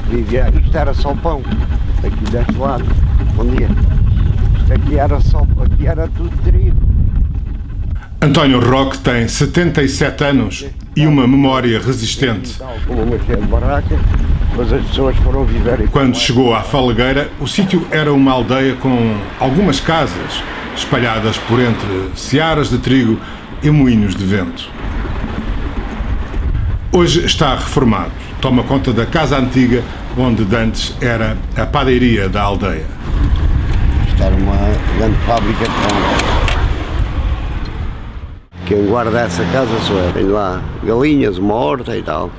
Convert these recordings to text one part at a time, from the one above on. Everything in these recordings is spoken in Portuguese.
vivia, isto era só pão, aqui deste lado, bom dia. Isto aqui era tudo trigo. António Roque tem 77 anos e uma memória resistente. Como uma cheia de barracas, depois as pessoas foram viver. Quando chegou à Falagueira, o sítio era uma aldeia com algumas casas espalhadas por entre searas de trigo e moinhos de vento. Hoje está reformado. Toma conta da casa antiga, onde dantes era a padeiria da aldeia. Isto era uma grande fábrica de pão. Quem guarda essa casa sou eu. Tenho lá galinhas, uma horta e tal.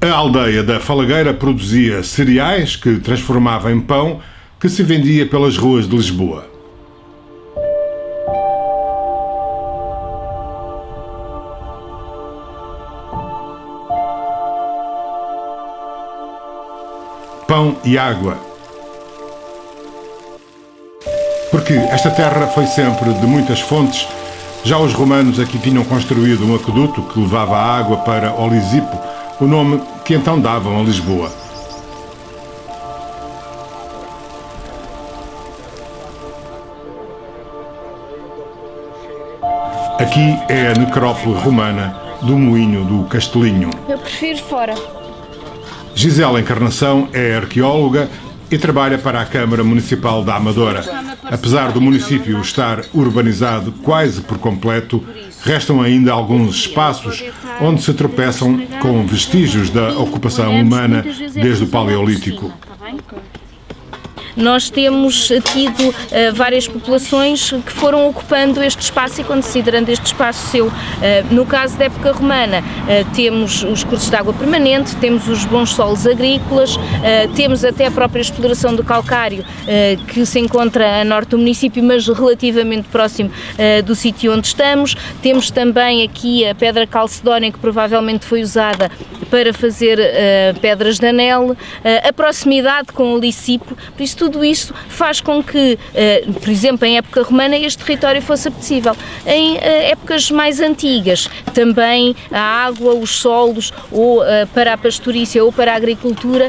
A aldeia da Falagueira produzia cereais que transformava em pão que se vendia pelas ruas de Lisboa. Pão e água. Porque esta terra foi sempre de muitas fontes. Já os romanos aqui tinham construído um aqueduto que levava a água para Olisipo, o nome que então davam a Lisboa. Aqui é a necrópole romana do Moinho do Castelinho. Eu prefiro fora. Gisela Encarnação é arqueóloga e trabalha para a Câmara Municipal da Amadora. Apesar do município estar urbanizado quase por completo, restam ainda alguns espaços onde se tropeçam com vestígios da ocupação humana desde o Paleolítico. Nós temos tido várias populações que foram ocupando este espaço e considerando este espaço seu. No caso da época romana, temos os cursos de água permanente, temos os bons solos agrícolas, temos até a própria exploração do calcário, que se encontra a norte do município, mas relativamente próximo do sítio onde estamos. Temos também aqui a pedra calcedónia, que provavelmente foi usada para fazer pedras de anel, a proximidade com o Licipo, por isso tudo isto faz com que, por exemplo, em época romana, este território fosse apetecível. Em épocas mais antigas, também a água, os solos, ou para a pastorícia ou para a agricultura,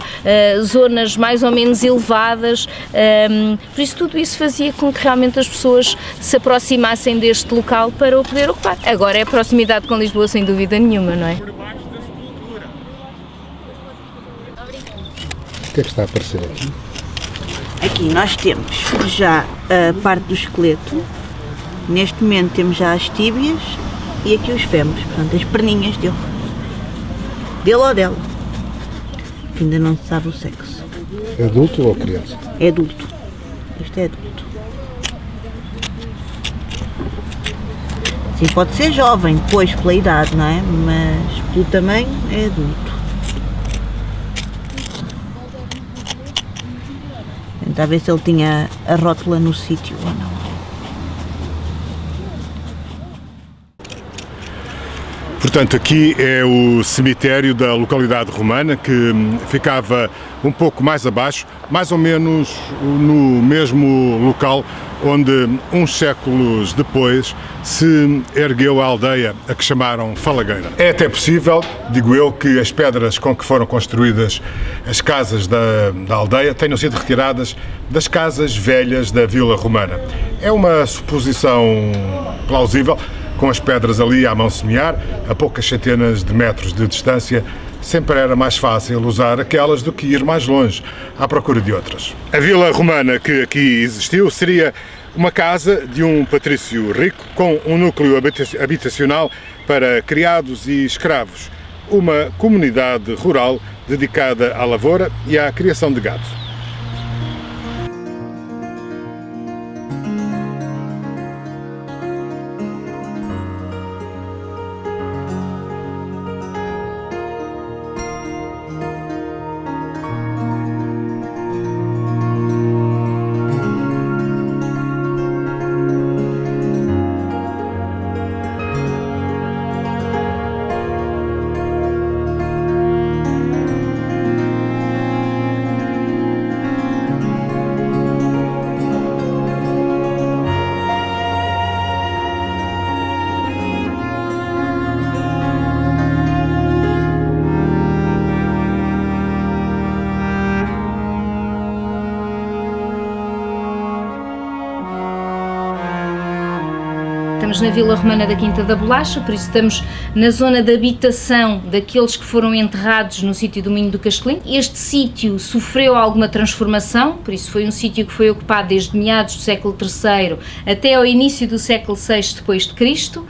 zonas mais ou menos elevadas, por isso tudo isso fazia com que realmente as pessoas se aproximassem deste local para o poder ocupar. Agora é a proximidade com Lisboa, sem dúvida nenhuma, não é? O que é que está a aparecer aqui? Aqui nós temos já a parte do esqueleto, neste momento temos já as tíbias e aqui os fémures, portanto as perninhas dele ou dela, que ainda não se sabe o sexo. É adulto ou criança? É adulto, este é adulto. Sim, pode ser jovem, depois pela idade, não é? Mas pelo tamanho é adulto. Tentar ver se ele tinha a rótula no sítio ou não. Portanto, aqui é o cemitério da localidade romana, que ficava um pouco mais abaixo, mais ou menos no mesmo local onde, uns séculos depois, se ergueu a aldeia a que chamaram Falagueira. É até possível, digo eu, que as pedras com que foram construídas as casas da aldeia tenham sido retiradas das casas velhas da Vila Romana. É uma suposição plausível, com as pedras ali à mão semear, a poucas centenas de metros de distância, sempre era mais fácil usar aquelas do que ir mais longe, à procura de outras. A Vila Romana que aqui existiu seria uma casa de um patrício rico, com um núcleo habitacional para criados e escravos, uma comunidade rural dedicada à lavoura e à criação de gado. estamos na Vila Romana da Quinta da Bolacha, por isso estamos na zona de habitação daqueles que foram enterrados no sítio do Minho do Castelinho. Este sítio sofreu alguma transformação, por isso foi um sítio que foi ocupado desde meados do século III até ao início do século VI depois de Cristo.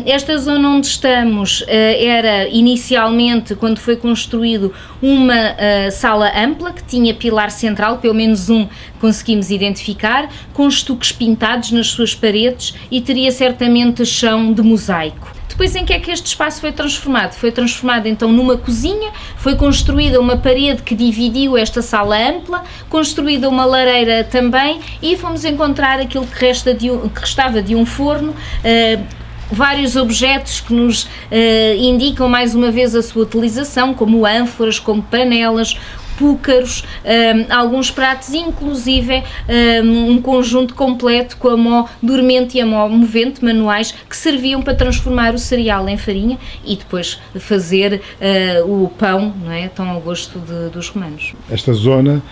Esta zona onde estamos era inicialmente, quando foi construído, uma sala ampla que tinha pilar central, pelo menos um conseguimos identificar, com estuques pintados nas suas paredes e teria certamente chão de mosaico. Depois, em que é que este espaço foi transformado? Foi transformado então numa cozinha, foi construída uma parede que dividiu esta sala ampla, construída uma lareira também e fomos encontrar aquilo que restava de um forno, vários objetos que nos indicam mais uma vez a sua utilização, como ânforas, como panelas, púcaros, alguns pratos, inclusive um conjunto completo com a mó dormente e a mó movente, manuais, que serviam para transformar o cereal em farinha e depois fazer o pão, não é? Tão ao gosto dos romanos. Esta zona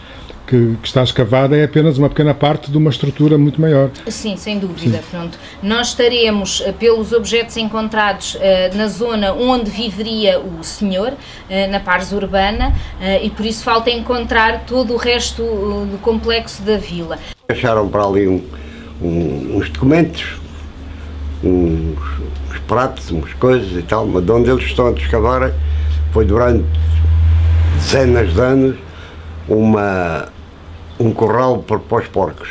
que está escavada é apenas uma pequena parte de uma estrutura muito maior. Sim, sem dúvida. Sim. Pronto. Nós estaremos, pelos objetos encontrados, na zona onde viveria o senhor, na Pars Urbana, e por isso falta encontrar todo o resto do complexo da vila. Acharam para ali uns documentos, uns pratos, umas coisas e tal, mas de onde eles estão a escavar foi durante dezenas de anos um corral para os porcos.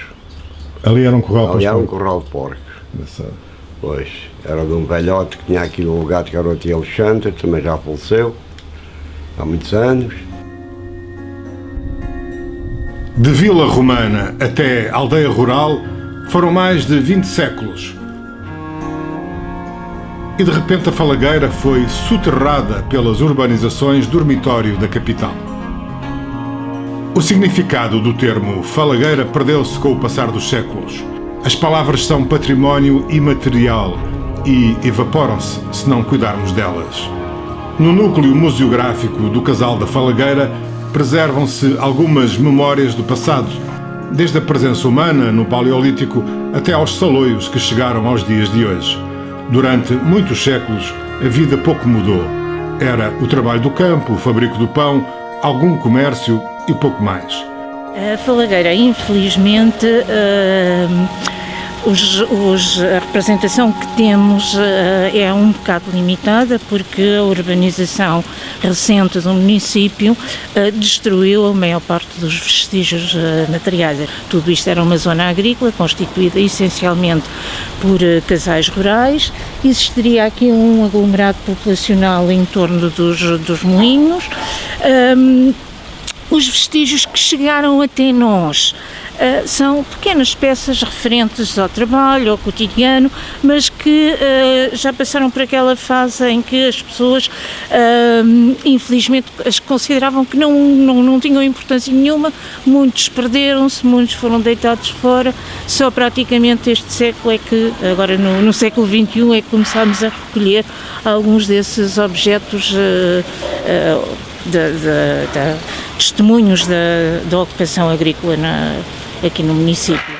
Ali era um corral para os porcos? Ali era um corral de porcos. Pois, era de um velhote que tinha aqui um lugar que era o tio Alexandre, também já faleceu, há muitos anos. De Vila Romana até aldeia rural foram mais de 20 séculos. E de repente a Falagueira foi soterrada pelas urbanizações dormitório da capital. O significado do termo falagueira perdeu-se com o passar dos séculos. As palavras são património imaterial e evaporam-se se não cuidarmos delas. No núcleo museográfico do Casal da Falagueira preservam-se algumas memórias do passado, desde a presença humana no Paleolítico até aos saloios que chegaram aos dias de hoje. Durante muitos séculos, a vida pouco mudou. Era o trabalho do campo, o fabrico do pão, algum comércio e pouco mais. A Falagueira, infelizmente, a representação que temos é um bocado limitada porque a urbanização recente do município destruiu a maior parte dos vestígios materiais. Tudo isto era uma zona agrícola constituída essencialmente por casais rurais. Existiria aqui um aglomerado populacional em torno dos moinhos. Os vestígios que chegaram até nós são pequenas peças referentes ao trabalho, ao cotidiano, mas que já passaram por aquela fase em que as pessoas, infelizmente, as consideravam que não tinham importância nenhuma, muitos perderam-se, muitos foram deitados fora, só praticamente este século é que, agora no século XXI, é que começámos a recolher alguns desses objetos testemunhos da ocupação agrícola aqui no município.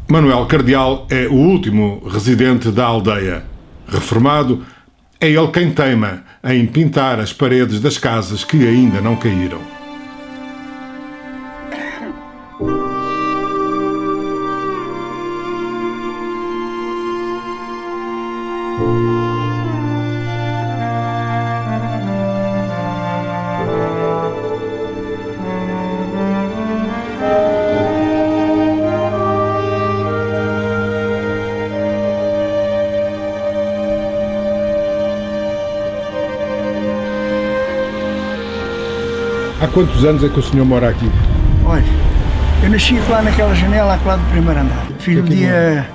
Manuel Cardial é o último residente da aldeia. Reformado, é ele quem teima em pintar as paredes das casas que ainda não caíram. Há quantos anos é que o senhor mora aqui? Olha, eu nasci lá naquela janela, lá do primeiro andar. Filho dia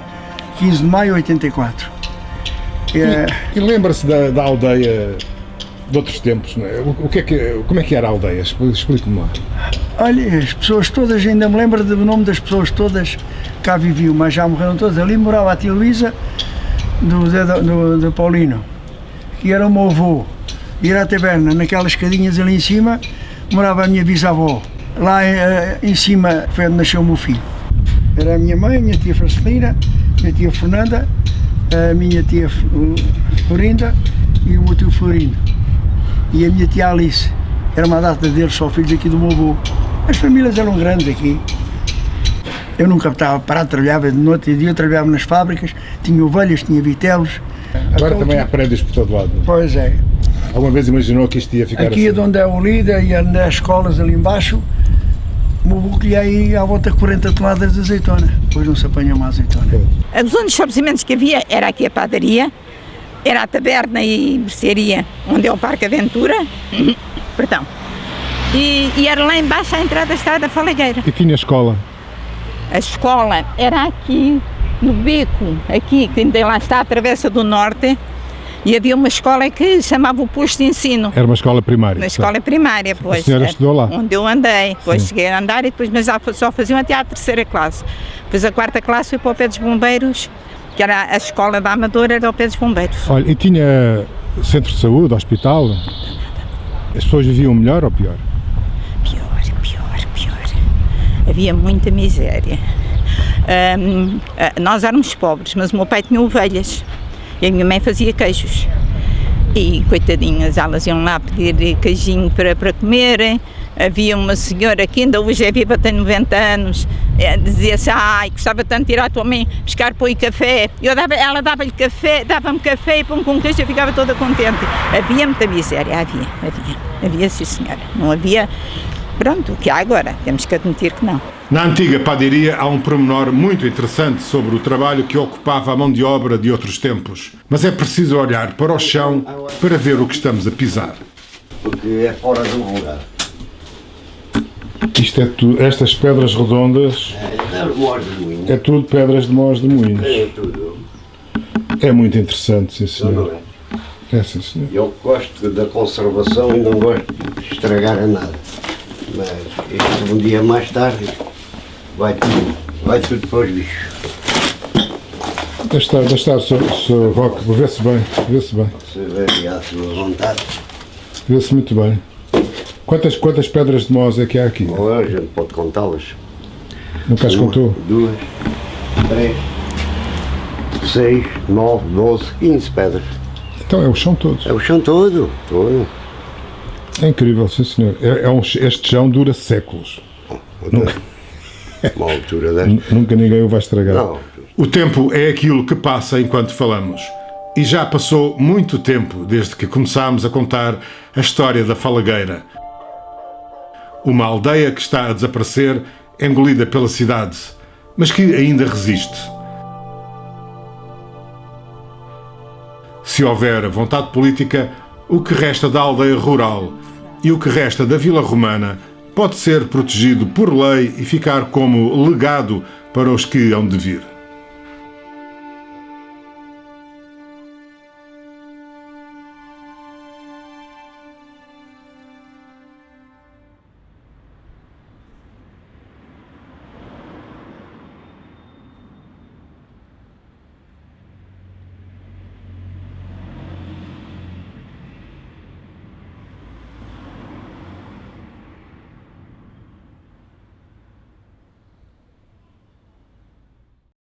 15 de maio de 84. E lembra-se da aldeia de outros tempos, não é? Como é que era a aldeia? Explique-me lá. Olha, as pessoas todas, ainda me lembro do nome das pessoas todas que cá viviam, mas já morreram todas. Ali morava a tia Luísa, do Paulino, que era o meu avô. E era a taberna, naquelas escadinhas ali em cima, morava a minha bisavó. Lá em cima foi onde nasceu o meu filho. Era a minha mãe, a minha tia Francelina, a minha tia Fernanda, a minha tia Florinda e o meu tio Florino. E a minha tia Alice. Era uma data deles, só filhos aqui do meu avô. As famílias eram grandes aqui. Eu nunca estava parado, trabalhava de noite e dia, eu trabalhava nas fábricas, tinha ovelhas, tinha vitelos. Agora também há prédios por todo lado. Pois é. Alguma vez imaginou que isto ia ficar Aqui assim? é onde é o líder e as escolas ali embaixo, o meu avô colhia aí à volta de 40 toneladas de azeitona. Depois não se apanha uma azeitona. Os únicos estabelecimentos que havia era aqui a padaria, era a taberna e mercearia, onde é o Parque Aventura, perdão, e era lá embaixo a entrada da Estrada da Falagueira. E tinha escola? A escola era aqui, no beco, aqui, que ainda lá está a Travessa do Norte, e havia uma escola que chamava o Posto de Ensino. Era uma escola primária? Uma escola primária, pois. A senhora estudou lá? Onde eu andei, depois Sim. cheguei a andar e depois, mas só faziam até à 3ª classe. Depois a 4ª classe foi para o pé dos bombeiros, que era a escola da Amadora, era ao pé dos bombeiros. Olha, e tinha centro de saúde, hospital? As pessoas viviam melhor ou pior? Pior. Havia muita miséria. Nós éramos pobres, mas o meu pai tinha ovelhas e a minha mãe fazia queijos. E, coitadinhas, elas iam lá pedir queijinho para comerem. Havia uma senhora que ainda hoje é viva, tem 90 anos, dizia-se, ai, gostava tanto de ir à tua mãe buscar pão e café. Ela dava-lhe café, dava-me café e pão com queijo, eu ficava toda contente. Havia muita miséria, havia sim senhora. Não havia, pronto, o que há agora, temos que admitir que não. Na antiga padaria há um pormenor muito interessante sobre o trabalho que ocupava a mão de obra de outros tempos. Mas é preciso olhar para o chão para ver o que estamos a pisar. Porque é fora do lugar. Isto é tudo, estas pedras redondas, É Mós de Moinhos. é tudo pedras de Mós de Moinhos. É tudo. É muito interessante, sim Não senhor. é? É sim senhor. Eu gosto da conservação e não gosto de estragar a nada. Mas isto um dia mais tarde vai tudo para os bichos. Deixa estar, Sr. Roque, vê-se bem. Se vê à sua vontade. Vê-se muito bem. Quantas pedras de Mós é que há aqui? Ou a gente pode contá-las. Nunca as contou? 2, 3, 6, 9, 12, 15 pedras. Então é o chão todo. É o chão todo. É incrível, sim senhor. Este chão dura séculos. Uma altura desta. Nunca ninguém o vai estragar. Não. O tempo é aquilo que passa enquanto falamos. E já passou muito tempo desde que começámos a contar a história da Falagueira. Uma aldeia que está a desaparecer, engolida pela cidade, mas que ainda resiste. Se houver vontade política, o que resta da aldeia rural e o que resta da Vila Romana pode ser protegido por lei e ficar como legado para os que hão de vir.